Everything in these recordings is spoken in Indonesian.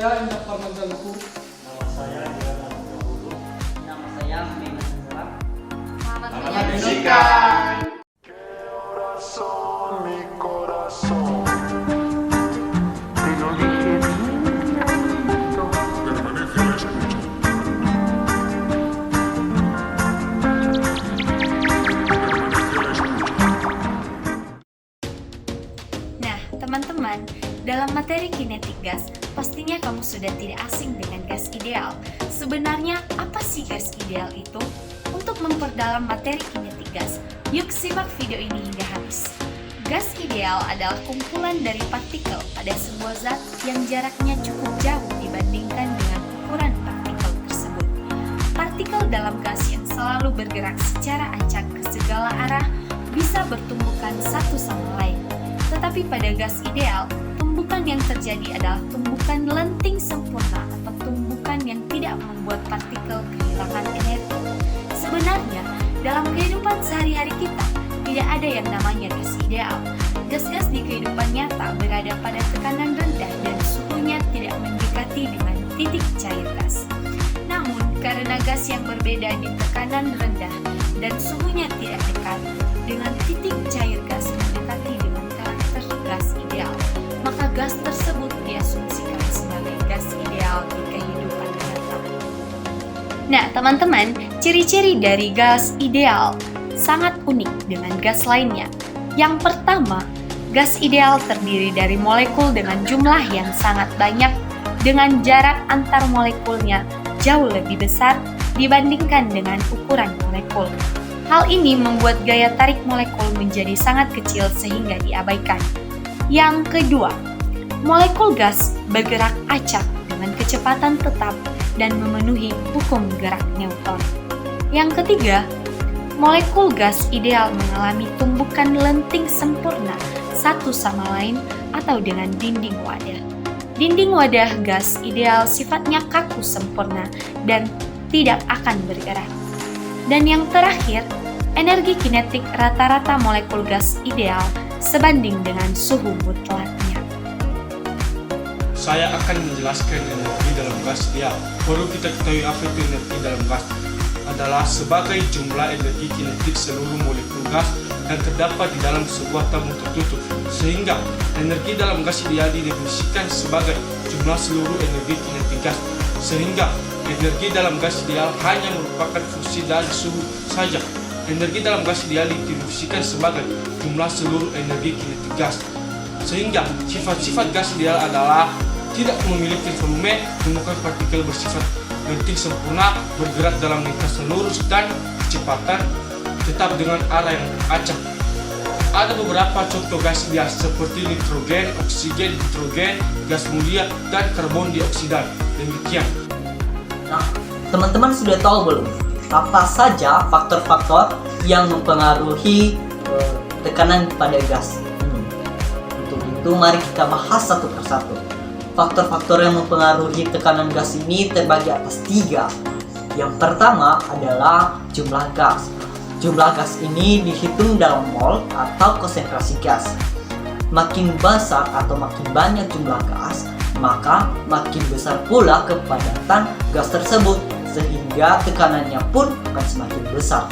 saya Indah Parmanjalku. Nama saya Dilan Dahulu. Nama saya Memang Serap. Selamat Selamat menyaksikan. Corazón, mi corazón, te lo dije bien. Permanece a la escucha. Permanece a la escucha. Nah, teman-teman, dalam materi kinetik gas, pastinya kamu sudah tidak asing dengan gas ideal. Sebenarnya, apa sih gas ideal itu? Untuk memperdalam materi kinetik gas, yuk simak video ini hingga habis. Gas ideal adalah kumpulan dari partikel pada sebuah zat yang jaraknya cukup jauh dibandingkan dengan ukuran partikel tersebut. Partikel dalam gas yang selalu bergerak secara acak ke segala arah bisa bertumbukan satu sama lain. Tetapi pada gas ideal, tumbukan yang terjadi adalah tumbukan lenting sempurna atau tumbukan yang tidak membuat partikel kehilangan energi. Sebenarnya, dalam kehidupan sehari-hari kita, tidak ada yang namanya gas ideal. Gas-gas di kehidupan nyata berada pada tekanan rendah dan suhunya tidak mendekati dengan titik cair gas. Namun, karena gas yang berbeda di tekanan rendah dan suhunya tidak dekat dengan titik cair gas mendekati dengan karakter gas ideal, maka gas tersebut diasumsikan sebagai gas ideal di kehidupan nyata. Nah, teman-teman, ciri-ciri dari gas ideal sangat unik dengan gas lainnya. Yang pertama, gas ideal terdiri dari molekul dengan jumlah yang sangat banyak dengan jarak antar molekulnya jauh lebih besar dibandingkan dengan ukuran molekul. Hal ini membuat gaya tarik molekul menjadi sangat kecil sehingga diabaikan. Yang kedua, molekul gas bergerak acak dengan kecepatan tetap dan memenuhi hukum gerak Newton. Yang ketiga, molekul gas ideal mengalami tumbukan lenting sempurna satu sama lain atau dengan dinding wadah. Dinding wadah gas ideal sifatnya kaku sempurna dan tidak akan bergerak. Dan yang terakhir, energi kinetik rata-rata molekul gas ideal sebanding dengan suhu mutlaknya. Saya akan menjelaskan energi dalam gas ideal. Perlu kita ketahui apa itu energi dalam gas. Adalah sebagai jumlah energi kinetik seluruh molekul gas yang terdapat di dalam sebuah tabung tertutup, sehingga energi dalam gas ideal didefinisikan sebagai jumlah seluruh energi kinetik gas, sehingga energi dalam gas ideal hanya merupakan fungsi dari suhu saja. Energi dalam gas ideal didefinisikan sebagai jumlah seluruh energi kinetik gas, sehingga sifat-sifat gas ideal adalah tidak memiliki volume, tumbukan partikel bersifat lenting sempurna, bergerak dalam lintasan lurus dan kecepatan tetap dengan arah yang acak. Ada beberapa contoh gas ideal seperti nitrogen, oksigen, hidrogen, gas mulia, dan karbon dioksida. Demikian. Nah, teman-teman sudah tahu belum apa saja faktor-faktor yang mempengaruhi tekanan pada gas? Untuk itu mari kita bahas satu persatu. Faktor-faktor yang mempengaruhi tekanan gas ini terbagi atas 3. Yang pertama adalah jumlah gas. Jumlah gas ini dihitung dalam mol atau konsentrasi gas. Makin besar atau makin banyak jumlah gas, maka makin besar pula kepadatan gas tersebut, sehingga tekanannya pun akan semakin besar.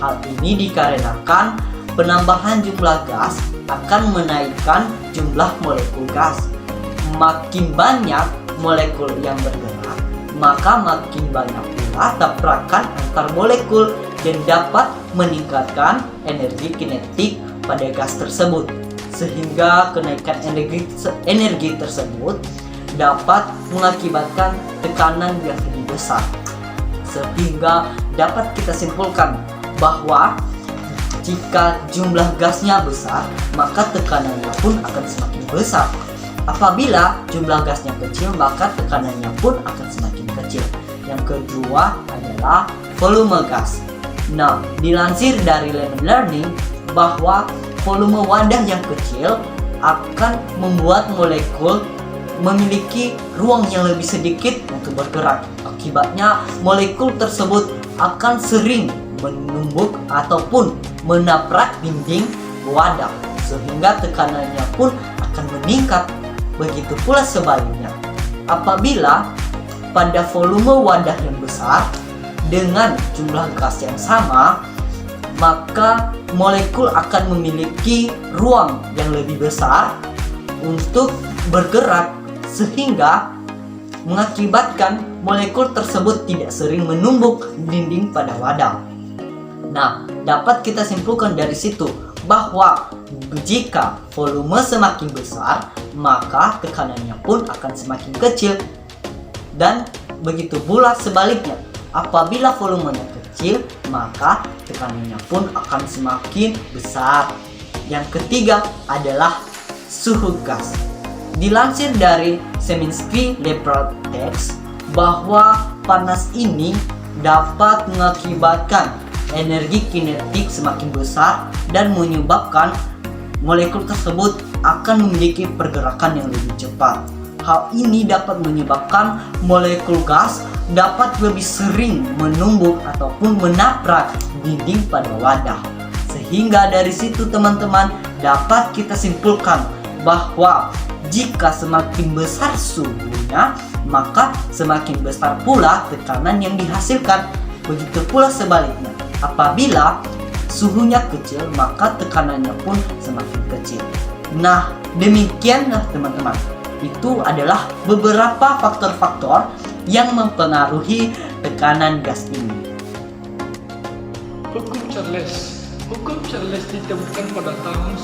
Hal ini dikarenakan penambahan jumlah gas akan menaikkan jumlah molekul gas. Makin banyak molekul yang bergerak, maka makin banyak pula tabrakan antar molekul dan dapat meningkatkan energi kinetik pada gas tersebut, sehingga kenaikan energi tersebut dapat mengakibatkan tekanan yang lebih besar. Sehingga dapat kita simpulkan bahwa jika jumlah gasnya besar, maka tekanannya pun akan semakin besar. Apabila jumlah gasnya kecil, maka tekanannya pun akan semakin kecil. Yang kedua adalah volume gas. Nah, dilansir dari Lemon Learning bahwa volume wadah yang kecil akan membuat molekul memiliki ruang yang lebih sedikit untuk bergerak. Akibatnya, molekul tersebut akan sering menumbuk ataupun menabrak dinding wadah, sehingga tekanannya pun akan meningkat. Begitu pula sebaliknya, apabila pada volume wadah yang besar dengan jumlah gas yang sama, maka molekul akan memiliki ruang yang lebih besar untuk bergerak sehingga mengakibatkan molekul tersebut tidak sering menumbuk dinding pada wadah. Nah, dapat kita simpulkan dari situ bahwa jika volume semakin besar, maka tekanannya pun akan semakin kecil. Dan begitu pula sebaliknya, apabila volumenya kecil, maka tekanannya pun akan semakin besar. Yang ketiga adalah suhu gas. Dilansir dari Szymanski-Leprad Text bahwa panas ini dapat mengakibatkan energi kinetik semakin besar dan menyebabkan molekul tersebut akan memiliki pergerakan yang lebih cepat. Hal ini dapat menyebabkan molekul gas dapat lebih sering menumbuk ataupun menabrak dinding pada wadah. Sehingga dari situ teman-teman dapat kita simpulkan bahwa jika semakin besar suhunya, maka semakin besar pula tekanan yang dihasilkan. Begitu pula sebaliknya, apabila suhunya kecil, maka tekanannya pun semakin kecil. Nah, demikianlah teman-teman. Itu adalah beberapa faktor-faktor yang mempengaruhi tekanan gas ini. Hukum Charles. Hukum Charles ditemukan pada tahun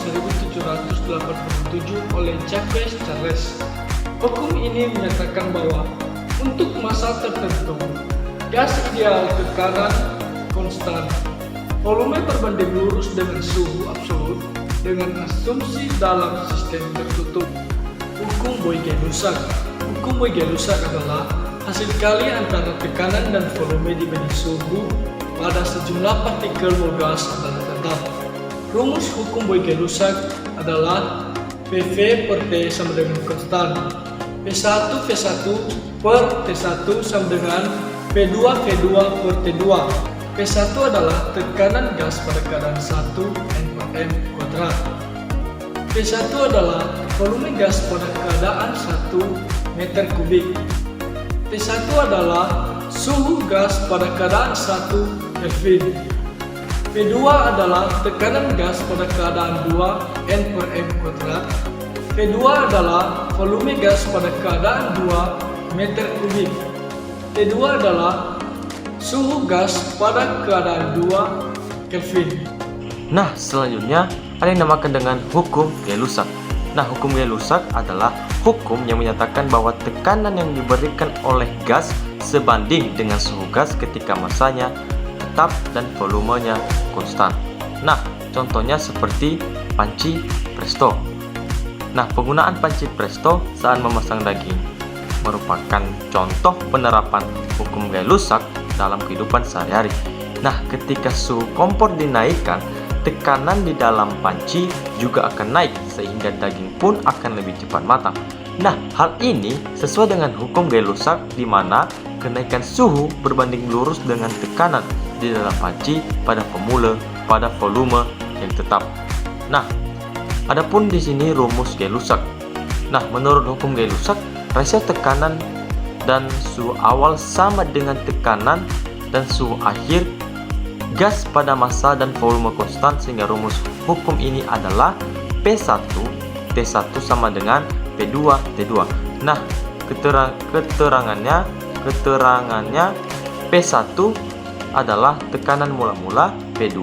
1787 oleh Jacques Charles. Hukum ini menyatakan bahwa untuk massa tertentu, gas ideal tekanan konstan, volume berbanding lurus dengan suhu absolut dengan asumsi dalam sistem tertutup. Hukum Boyle-Lusac. Hukum Boyle-Lusac adalah hasil kali antara tekanan dan volume dibanding suhu pada sejumlah partikel gas adalah tetap. Rumus hukum Boyle-Lusac adalah PV per T sama dengan konstan. P1 per T1 sama dengan P2 per T2. P1 adalah tekanan gas pada keadaan 1 N per M kuadrat. P1 adalah volume gas pada keadaan 1 meter kubik. T1 adalah suhu gas pada keadaan 1 Kelvin. P2 adalah tekanan gas pada keadaan 2 N per M kuadrat. P2 adalah volume gas pada keadaan 2 meter kubik. T2 adalah suhu gas pada keadaan 2 Kelvin. Nah, selanjutnya ada yang dinamakan dengan hukum Gay-Lussac. Nah, hukum Gay-Lussac adalah hukum yang menyatakan bahwa tekanan yang diberikan oleh gas sebanding dengan suhu gas ketika massanya tetap dan volumenya konstan. Nah, contohnya seperti panci presto. Nah, penggunaan panci presto saat memasang daging merupakan contoh penerapan hukum Gay-Lussac dalam kehidupan sehari-hari. Nah, ketika suhu kompor dinaikkan, tekanan di dalam panci juga akan naik sehingga daging pun akan lebih cepat matang. Nah, hal ini sesuai dengan hukum Gay-Lussac di mana kenaikan suhu berbanding lurus dengan tekanan di dalam panci pada volume yang tetap. Nah, adapun di sini rumus Gay-Lussac. Nah, menurut hukum Gay-Lussac, rasio tekanan dan suhu awal sama dengan tekanan dan suhu akhir gas pada massa dan volume konstan, sehingga rumus hukum ini adalah P1 T1 sama dengan P2 T2. Nah, keterangannya P1 adalah tekanan mula-mula, P2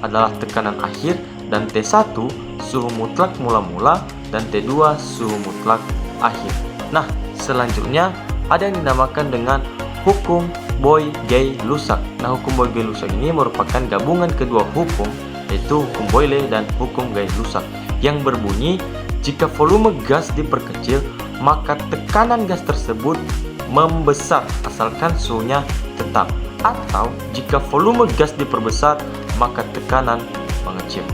adalah tekanan akhir, dan T1 suhu mutlak mula-mula, dan T2 suhu mutlak akhir. Nah, selanjutnya ada yang dinamakan dengan hukum Boyle-Gay-Lussac. Nah, hukum Boyle-Gay-Lussac ini merupakan gabungan kedua hukum, yaitu hukum Boyle dan hukum Gay-Lussac, yang berbunyi jika volume gas diperkecil, maka tekanan gas tersebut membesar asalkan suhunya tetap, atau jika volume gas diperbesar, maka tekanan mengecil.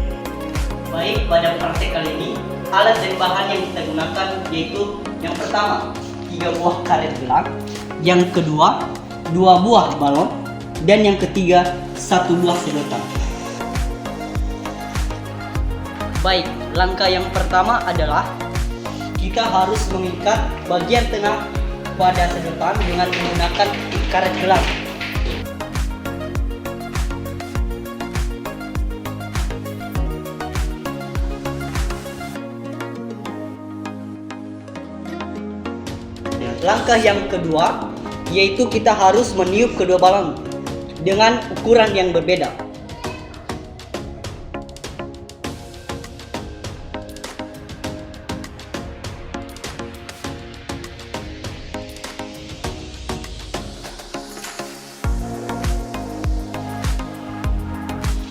Baik, pada praktek kali ini alat dan bahan yang kita gunakan yaitu yang pertama 3 buah karet gelang, yang kedua 2 buah balon, dan yang ketiga 1 buah sedotan. Baik, langkah yang pertama adalah kita harus mengikat bagian tengah kepada sedotan dengan menggunakan karet gelang. Langkah yang kedua yaitu kita harus meniup kedua balon dengan ukuran yang berbeda.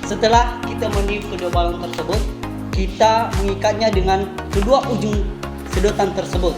Setelah kita meniup kedua balon tersebut, kita mengikatnya dengan kedua ujung sedotan tersebut.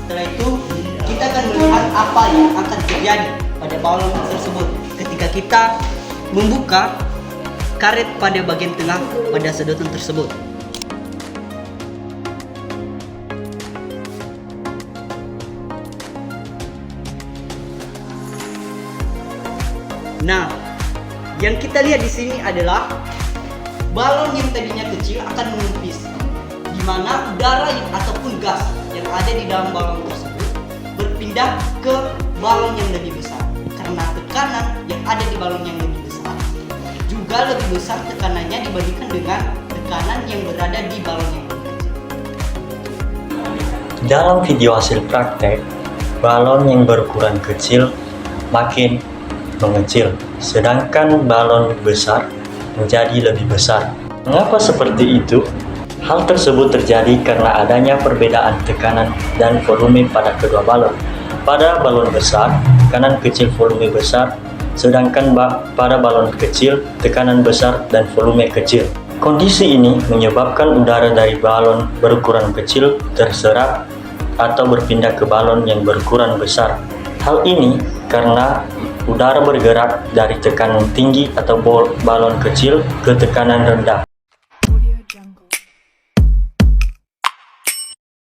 Setelah itu, kita akan melihat apa yang akan terjadi pada balon tersebut ketika kita membuka karet pada bagian tengah pada sedotan tersebut. Nah, yang kita lihat di sini adalah balon yang tadinya kecil akan menipis, di mana udara ataupun gas yang ada di dalam balon tersebut berpindah ke balon yang lebih besar karena tekanan yang ada di balon yang lebih besar juga lebih besar tekanannya dibandingkan dengan tekanan yang berada di balon yang lebih kecil. Dalam video hasil praktek, balon yang berukuran kecil makin mengecil, sedangkan balon besar menjadi lebih besar. Mengapa seperti itu? Hal tersebut terjadi karena adanya perbedaan tekanan dan volume pada kedua balon. Pada balon besar, tekanan kecil volume besar, sedangkan pada balon kecil, tekanan besar dan volume kecil. Kondisi ini menyebabkan udara dari balon berukuran kecil terserap atau berpindah ke balon yang berukuran besar. Hal ini karena udara bergerak dari tekanan tinggi atau balon kecil ke tekanan rendah.